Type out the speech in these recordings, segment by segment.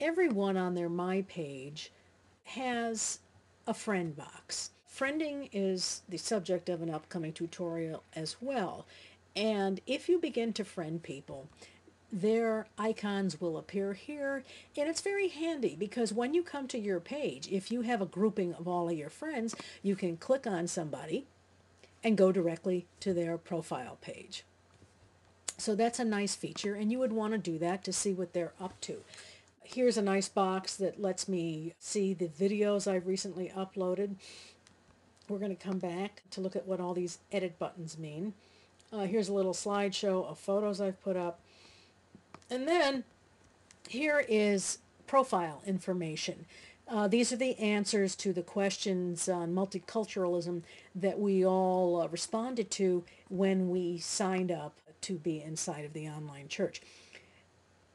Everyone on their My Page has a friend box. Friending is the subject of an upcoming tutorial as well. And if you begin to friend people, their icons will appear here, and it's very handy because when you come to your page, if you have a grouping of all of your friends, you can click on somebody and go directly to their profile page. So that's a nice feature, and you would want to do that to see what they're up to. Here's a nice box that lets me see the videos I've recently uploaded. We're going to come back to look at what all these edit buttons mean. Here's a little slideshow of photos I've put up. And then here is profile information. These are the answers to the questions on multiculturalism that we all responded to when we signed up to be inside of the online church.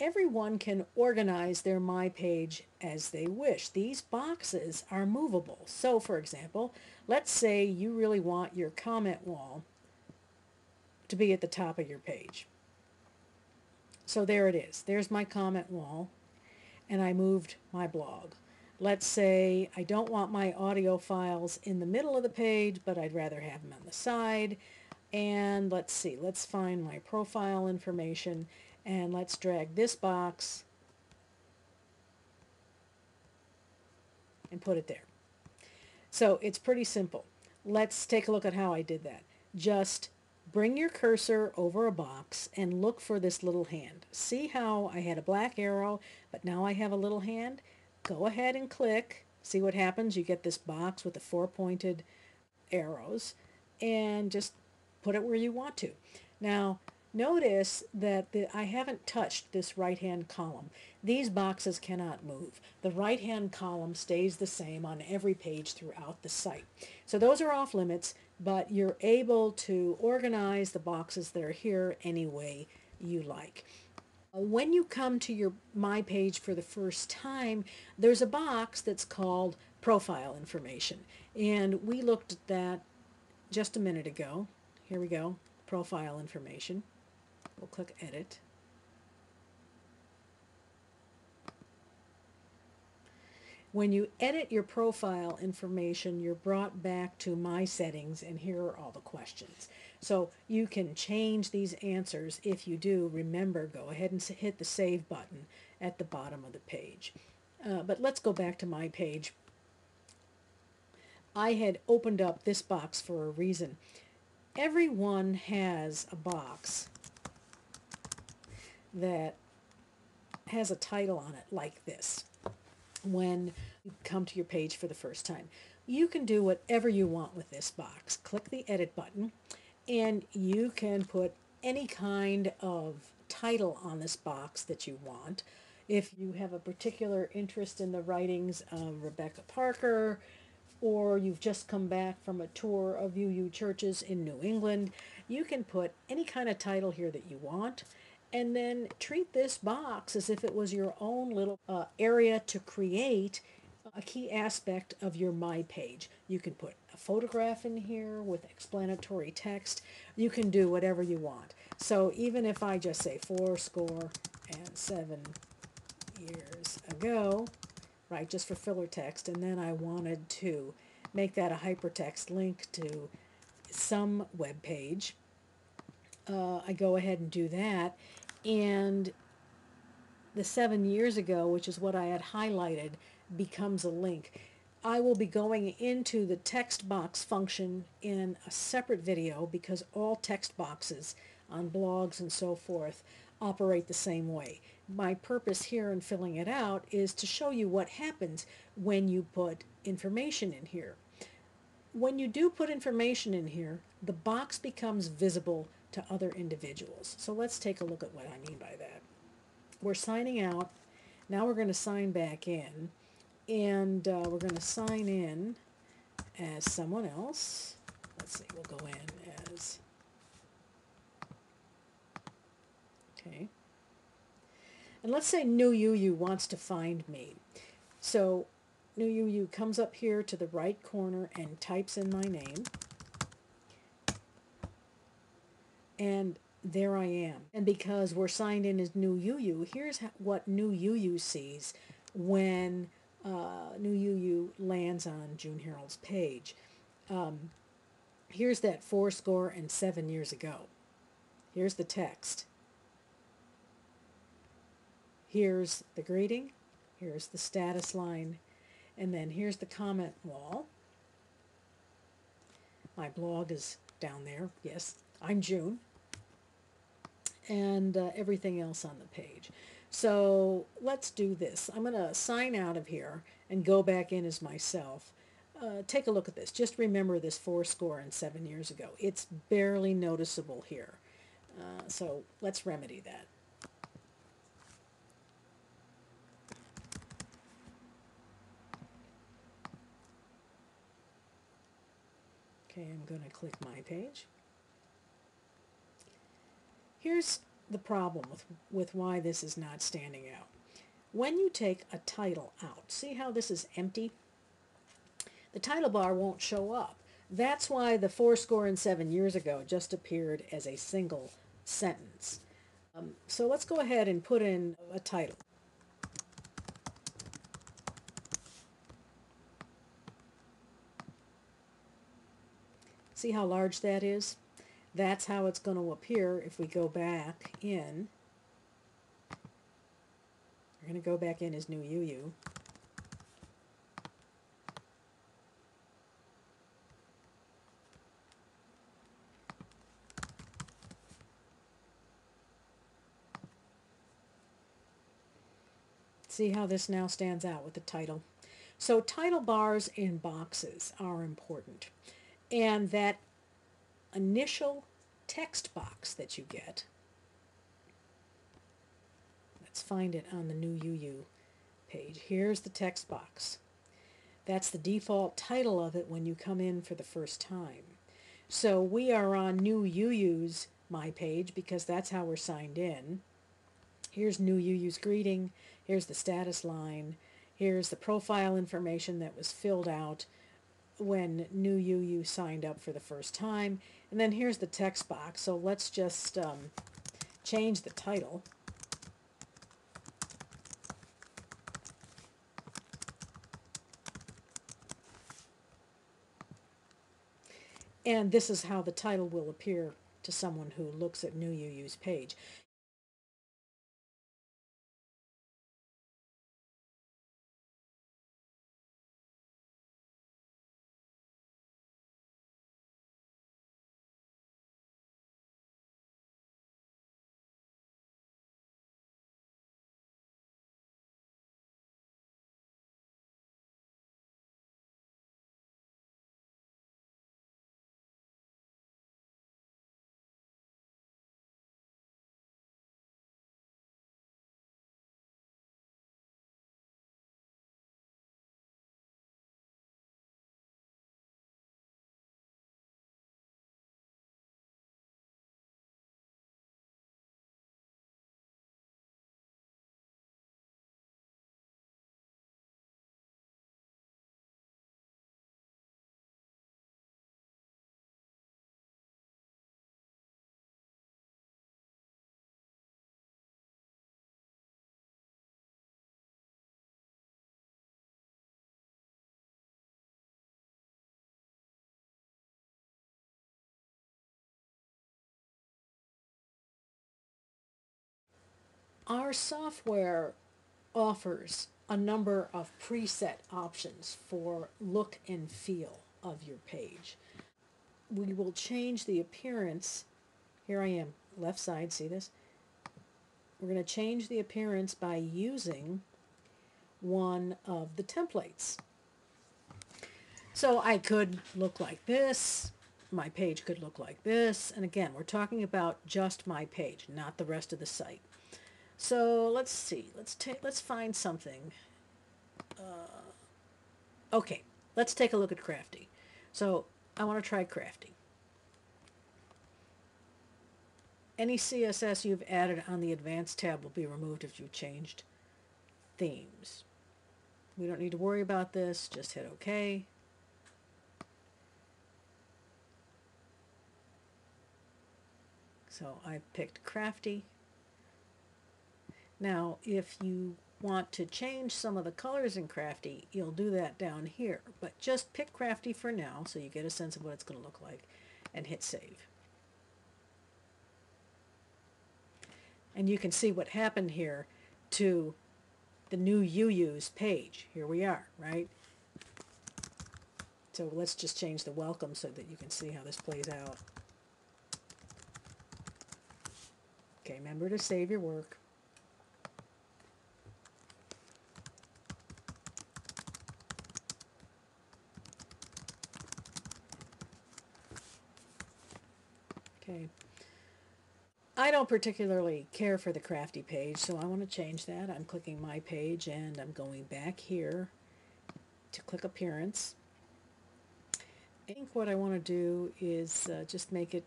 Everyone can organize their My Page as they wish. These boxes are movable. So, for example, let's say you really want your comment wall to be at the top of your page. So there it is. There's my comment wall, and I moved my blog. Let's say I don't want my audio files in the middle of the page, but I'd rather have them on the side. And let's see, let's find my profile information, and let's drag this box and put it there. So it's pretty simple. Let's take a look at how I did that. Just bring your cursor over a box and look for this little hand. See how I had a black arrow, but now I have a little hand? Go ahead and click. See what happens? You get this box with the four pointed arrows, and just put it where you want to. Now, notice that I haven't touched this right-hand column. These boxes cannot move. The right-hand column stays the same on every page throughout the site. So those are off limits, but you're able to organize the boxes that are here any way you like. When you come to your My Page for the first time, there's a box that's called Profile Information. And we looked at that just a minute ago. Here we go, Profile Information. We'll click Edit. When you edit your profile information, you're brought back to My Settings, and here are all the questions. So you can change these answers. If you do, remember, go ahead and hit the Save button at the bottom of the page. But let's go back to my page. I had opened up this box for a reason. Everyone has a box that has a title on it like this when you come to your page for the first time. You can do whatever you want with this box. Click the Edit button, and you can put any kind of title on this box that you want. If you have a particular interest in the writings of Rebecca Parker, or you've just come back from a tour of UU churches in New England, you can put any kind of title here that you want, and then treat this box as if it was your own little area to create a key aspect of your My Page. You can put a photograph in here with explanatory text. You can do whatever you want. So even if I just say 7 years ago, right, just for filler text, and then I wanted to make that a hypertext link to some web page, I go ahead and do that, and the 7 years ago, which is what I had highlighted, becomes a link. I will be going into the text box function in a separate video because all text boxes on blogs and so forth operate the same way. My purpose here in filling it out is to show you what happens when you put information in here. When you do put information in here, the box becomes visible to other individuals. So let's take a look at what I mean by that. We're signing out. Now we're going to sign back in, and we're going to sign in as someone else. Let's see, we'll go in as, okay. And let's say New UU wants to find me. So New UU comes up here to the right corner and types in my name. And there I am. And because we're signed in as New UU, here's what New UU sees when New UU lands on June Herald's page. Here's that 7 years ago. Here's the text. Here's the greeting. Here's the status line. And then here's the comment wall. My blog is down there. Yes, I'm June. And everything else on the page. So let's do this. I'm going to sign out of here and go back in as myself. Take a look at this. Just remember this 7 years ago. It's barely noticeable here. So let's remedy that. Okay, I'm going to click my page. Here's the problem with why this is not standing out. When you take a title out, see how this is empty? The title bar won't show up. That's why the 7 years ago just appeared as a single sentence. So let's go ahead and put in a title. See how large that is? That's how it's going to appear if we go back in. We're going to go back in as New UU. See how this now stands out with the title. So title bars in boxes are important. And that initial text box that you get, let's find it on the New UU page. Here's the text box. That's the default title of it when you come in for the first time. So we are on New UU's My Page because that's how we're signed in. Here's New UU's greeting. Here's the status line. Here's the profile information that was filled out when New UU signed up for the first time. And then here's the text box. So let's just change the title. And this is how the title will appear to someone who looks at New UU's page. Our software offers a number of preset options for look and feel of your page. We will change the appearance. Here I am, left side, see this? We're going to change the appearance by using one of the templates. So I could look like this. My page could look like this. And again, we're talking about just my page, not the rest of the site. So let's see. Let's find something. Okay, let's take a look at Crafty. So I want to try Crafty. Any CSS you've added on the Advanced tab will be removed if you've changed themes. We don't need to worry about this. Just hit OK. So I picked Crafty. Now, if you want to change some of the colors in Crafty, you'll do that down here. But just pick Crafty for now so you get a sense of what it's going to look like, and hit save. And you can see what happened here to the new UU's page. Here we are, right? So let's just change the welcome so that you can see how this plays out. Okay, remember to save your work. Okay. I don't particularly care for the Crafty page, so I want to change that. I'm clicking My Page and I'm going back here to click Appearance. I think what I want to do is just make it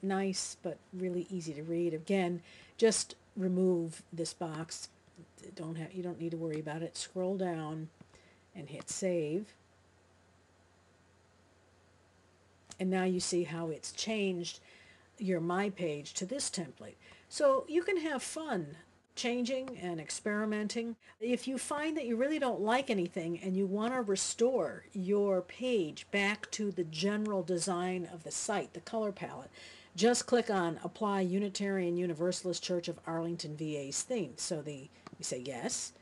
nice but really easy to read. Again, just remove this box. You don't need to worry about it. Scroll down and hit Save. And now you see how it's changed your My Page to this template. So you can have fun changing and experimenting. If you find that you really don't like anything and you want to restore your page back to the general design of the site, the color palette, just click on Apply Unitarian Universalist Church of Arlington VA's theme. So we say yes,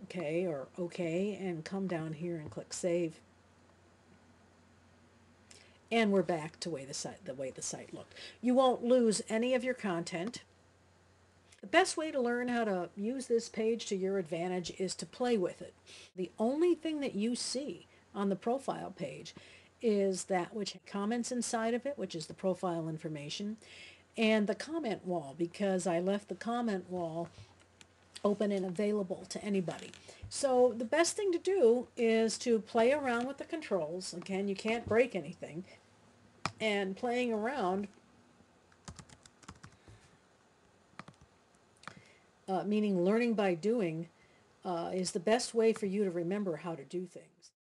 okay, or okay, and come down here and click Save. And we're back to the way the site looked. You won't lose any of your content. The best way to learn how to use this page to your advantage is to play with it. The only thing that you see on the profile page is that which comments inside of it, which is the profile information, and the comment wall, because I left the comment wall open and available to anybody. So the best thing to do is to play around with the controls. Again, you can't break anything. And playing around, meaning learning by doing, is the best way for you to remember how to do things.